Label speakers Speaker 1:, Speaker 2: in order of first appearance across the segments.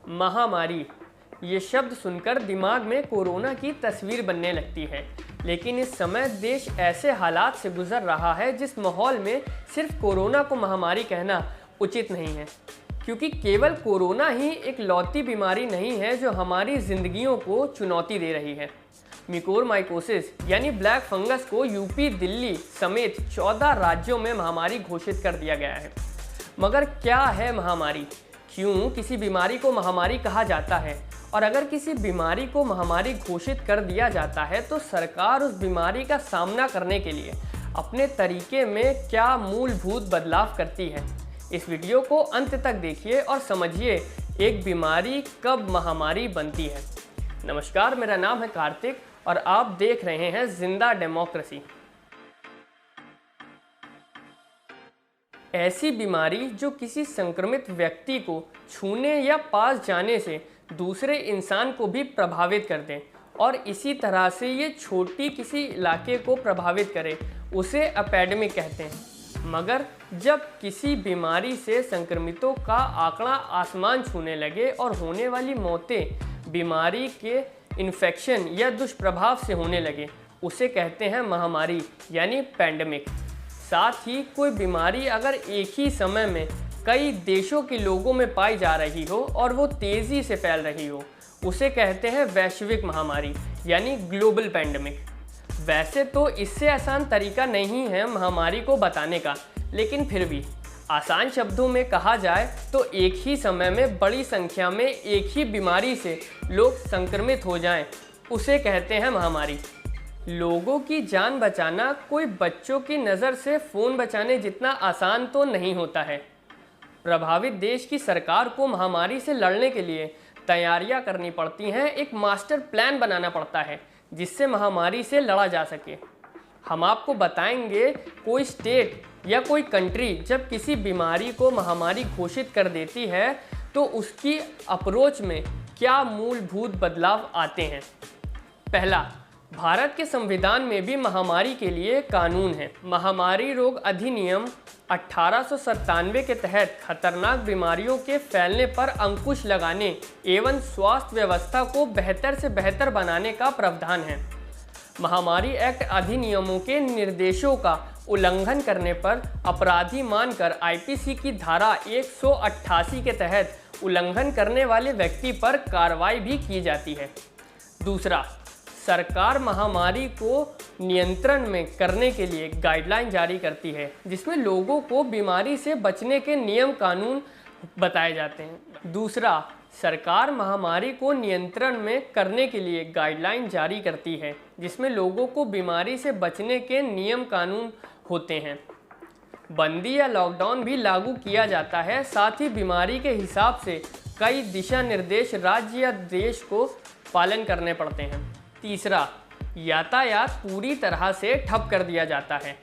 Speaker 1: महामारी, ये शब्द सुनकर दिमाग में कोरोना की तस्वीर बनने लगती है। लेकिन इस समय देश ऐसे हालात से गुजर रहा है जिस माहौल में सिर्फ कोरोना को महामारी कहना उचित नहीं है, क्योंकि केवल कोरोना ही एक लौती बीमारी नहीं है जो हमारी जिंदगियों को चुनौती दे रही है। म्यूकोरमाइकोसिस यानी ब्लैक फंगस को यूपी, दिल्ली समेत 14 राज्यों में महामारी घोषित कर दिया गया है। मगर क्या है महामारी? क्यों किसी बीमारी को महामारी कहा जाता है? और अगर किसी बीमारी को महामारी घोषित कर दिया जाता है तो सरकार उस बीमारी का सामना करने के लिए अपने तरीके में क्या मूलभूत बदलाव करती है? इस वीडियो को अंत तक देखिए और समझिए एक बीमारी कब महामारी बनती है। नमस्कार, मेरा नाम है कार्तिक और आप देख रहे हैं जिंदा डेमोक्रेसी। ऐसी बीमारी जो किसी संक्रमित व्यक्ति को छूने या पास जाने से दूसरे इंसान को भी प्रभावित कर दे और इसी तरह से ये छोटी किसी इलाके को प्रभावित करे, उसे एपिडेमिक कहते हैं। मगर जब किसी बीमारी से संक्रमितों का आंकड़ा आसमान छूने लगे और होने वाली मौतें बीमारी के इन्फेक्शन या दुष्प्रभाव से होने लगे, उसे कहते हैं महामारी यानी पैंडेमिक। साथ ही कोई बीमारी अगर एक ही समय में कई देशों के लोगों में पाई जा रही हो और वो तेज़ी से फैल रही हो, उसे कहते हैं वैश्विक महामारी यानी ग्लोबल पैंडेमिक। वैसे तो इससे आसान तरीका नहीं है महामारी को बताने का, लेकिन फिर भी आसान शब्दों में कहा जाए तो एक ही समय में बड़ी संख्या में एक ही बीमारी से लोग संक्रमित हो जाएं, उसे कहते हैं महामारी। लोगों की जान बचाना कोई बच्चों की नज़र से फ़ोन बचाने जितना आसान तो नहीं होता है। प्रभावित देश की सरकार को महामारी से लड़ने के लिए तैयारियां करनी पड़ती हैं, एक मास्टर प्लान बनाना पड़ता है जिससे महामारी से लड़ा जा सके। हम आपको बताएंगे कोई स्टेट या कोई कंट्री जब किसी बीमारी को महामारी घोषित कर देती है तो उसकी अप्रोच में क्या मूलभूत बदलाव आते हैं। पहला, भारत के संविधान में भी महामारी के लिए कानून है। महामारी रोग अधिनियम 1897 के तहत खतरनाक बीमारियों के फैलने पर अंकुश लगाने एवं स्वास्थ्य व्यवस्था को बेहतर से बेहतर बनाने का प्रावधान है। महामारी एक्ट अधिनियमों के निर्देशों का उल्लंघन करने पर अपराधी मानकर आईपीसी की धारा 188 के तहत उल्लंघन करने वाले व्यक्ति पर कार्रवाई भी की जाती है। दूसरा, सरकार महामारी को नियंत्रण में करने के लिए गाइडलाइन जारी करती है जिसमें लोगों को बीमारी से बचने के नियम कानून बताए जाते हैं। दूसरा, सरकार महामारी को नियंत्रण में करने के लिए गाइडलाइन जारी करती है जिसमें लोगों को बीमारी से बचने के नियम कानून होते हैं। बंदी या लॉकडाउन भी लागू किया जाता है। साथ ही बीमारी के हिसाब से कई दिशा निर्देश राज्य या देश को पालन करने पड़ते हैं। तीसरा, यातायात पूरी तरह से ठप कर दिया जाता है।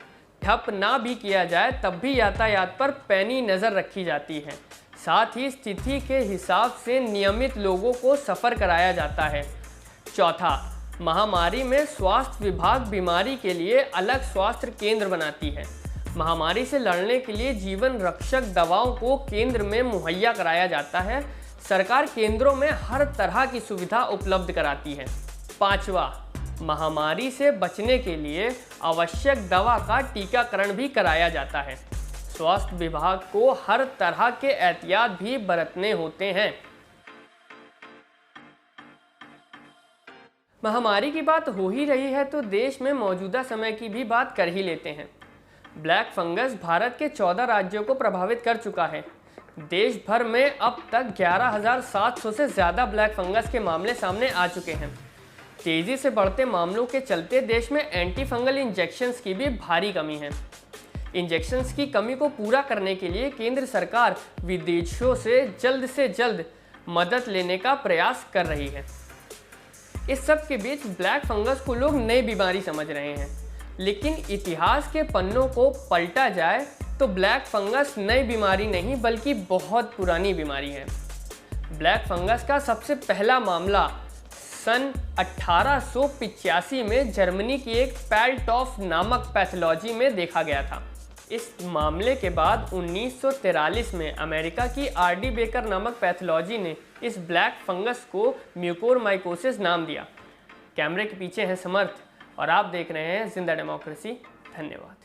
Speaker 1: ठप ना भी किया जाए तब भी यातायात पर पैनी नज़र रखी जाती है। साथ ही स्थिति के हिसाब से नियमित लोगों को सफ़र कराया जाता है। चौथा, महामारी में स्वास्थ्य विभाग बीमारी के लिए अलग स्वास्थ्य केंद्र बनाती है। महामारी से लड़ने के लिए जीवन रक्षक दवाओं को केंद्र में मुहैया कराया जाता है। सरकार केंद्रों में हर तरह की सुविधा उपलब्ध कराती है। पांचवा, महामारी से बचने के लिए आवश्यक दवा का टीकाकरण भी कराया जाता है। स्वास्थ्य विभाग को हर तरह के एहतियात भी बरतने होते हैं। महामारी की बात हो ही रही है तो देश में मौजूदा समय की भी बात कर ही लेते हैं। ब्लैक फंगस भारत के 14 राज्यों को प्रभावित कर चुका है। देश भर में अब तक 11,700 से ज़्यादा ब्लैक फंगस के मामले सामने आ चुके हैं। तेज़ी से बढ़ते मामलों के चलते देश में एंटी फंगल इंजेक्शंस की भी भारी कमी है। इंजेक्शंस की कमी को पूरा करने के लिए केंद्र सरकार विदेशों से जल्द मदद लेने का प्रयास कर रही है। इस सब के बीच ब्लैक फंगस को लोग नई बीमारी समझ रहे हैं, लेकिन इतिहास के पन्नों को पलटा जाए तो ब्लैक फंगस नई बीमारी नहीं बल्कि बहुत पुरानी बीमारी है। ब्लैक फंगस का सबसे पहला मामला सन 1885 में जर्मनी की एक पैल्टॉफ नामक पैथोलॉजी में देखा गया था। इस मामले के बाद 1943 में अमेरिका की आर डी बेकर नामक पैथोलॉजी ने इस ब्लैक फंगस को म्यूकोरमाइकोसिस नाम दिया। कैमरे के पीछे है समर्थ और आप देख रहे हैं जिंदा डेमोक्रेसी। धन्यवाद।